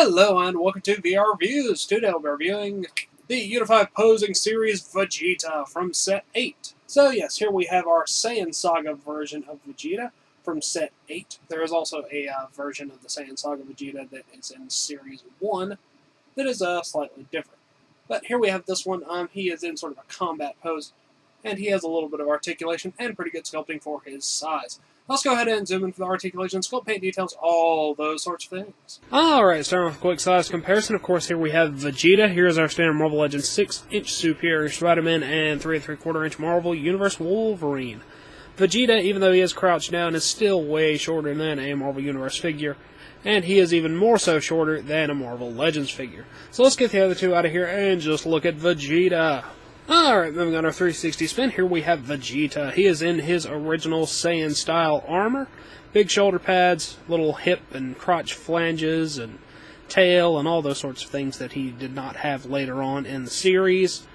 Hello and welcome to VR Reviews. Today I'll be reviewing the Unifive posing series Vegeta from set 8. So yes, here we have our Saiyan Saga version of Vegeta from set 8. There is also a version of the Saiyan Saga Vegeta that is in series 1 that is slightly different. But here we have this one. He is in sort of a combat pose, and he has a little bit of articulation and pretty good sculpting for his size. Let's go ahead and zoom in for the articulation, sculpt, paint details, all those sorts of things. Alright, starting with a quick size comparison. Of course, here we have Vegeta. Here's our standard Marvel Legends 6-inch Superior Spider-Man and 3 3/4-inch Marvel Universe Wolverine. Vegeta, even though he is crouched down, is still way shorter than a Marvel Universe figure, and he is even more so shorter than a Marvel Legends figure. So let's get the other two out of here and just look at Vegeta. Alright, moving on our 360 spin, here we have Vegeta. He is in his original Saiyan-style armor. Big shoulder pads, little hip and crotch flanges, and tail, and all those sorts of things that he did not have later on in the series.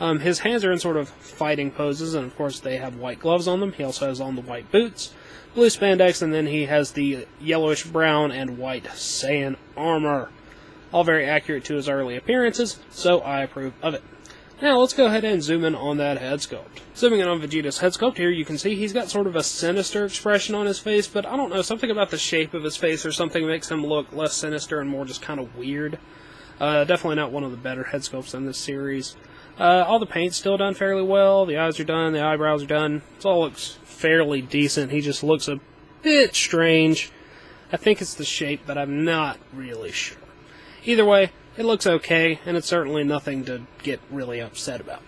His hands are in sort of fighting poses, and of course they have white gloves on them. He also has on the white boots, blue spandex, and then he has the yellowish brown and white Saiyan armor. All very accurate to his early appearances, so I approve of it. Now, let's go ahead and zoom in on that head sculpt. Zooming in on Vegeta's head sculpt here, you can see he's got sort of a sinister expression on his face, but I don't know, something about the shape of his face or something makes him look less sinister and more just kind of weird. Definitely not one of the better head sculpts in this series. All the paint's still done fairly well, the eyes are done, the eyebrows are done, it all looks fairly decent. He just looks a bit strange. I think it's the shape, but I'm not really sure. Either way, it looks okay, and it's certainly nothing to get really upset about.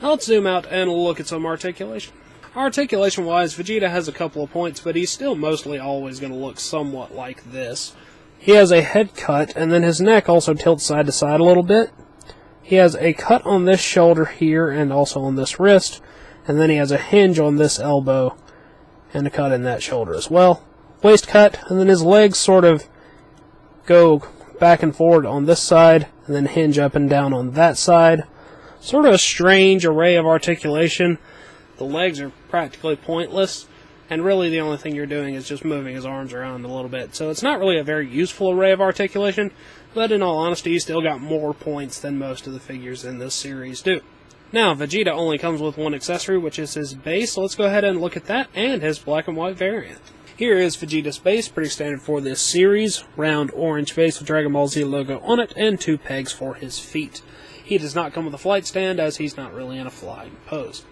Now let's zoom out and look at some articulation. Articulation-wise, Vegeta has a couple of points, but he's still mostly always going to look somewhat like this. He has a head cut, and then his neck also tilts side to side a little bit. He has a cut on this shoulder here, and also on this wrist, and then he has a hinge on this elbow, and a cut in that shoulder as well. Waist cut, and then his legs sort of go back and forward on this side, and then hinge up and down on that side. Sort of a strange array of articulation. The legs are practically pointless, and really the only thing you're doing is just moving his arms around a little bit. So it's not really a very useful array of articulation, but in all honesty, he's still got more points than most of the figures in this series do. Now, Vegeta only comes with one accessory, which is his base, so let's go ahead and look at that and his black and white variant. Here is Vegeta's base, pretty standard for this series. Round orange base with Dragon Ball Z logo on it, and 2 pegs for his feet. He does not come with a flight stand, as he's not really in a flying pose.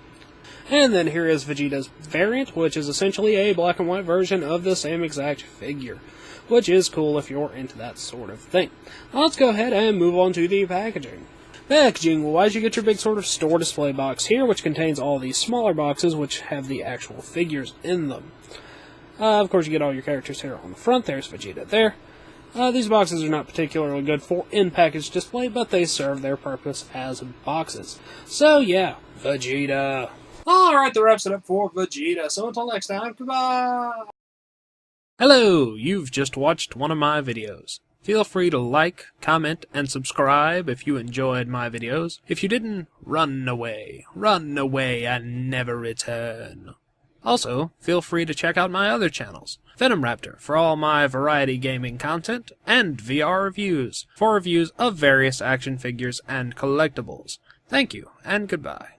And then here is Vegeta's variant, which is essentially a black and white version of the same exact figure, which is cool if you're into that sort of thing. Now let's go ahead and move on to the packaging. Packaging-wise, you get your big sort of store display box here, which contains all these smaller boxes, which have the actual figures in them. Of course, you get all your characters here on the front. There's Vegeta there. These boxes are not particularly good for in-package display, but they serve their purpose as boxes. So, yeah, Vegeta. Alright, that wraps it up for Vegeta. So until next time, goodbye! Hello, you've just watched one of my videos. Feel free to like, comment, and subscribe if you enjoyed my videos. If you didn't, run away and never return. Also, feel free to check out my other channels, Venom Raptor for all my variety gaming content, and VR Reviews for reviews of various action figures and collectibles. Thank you, and goodbye.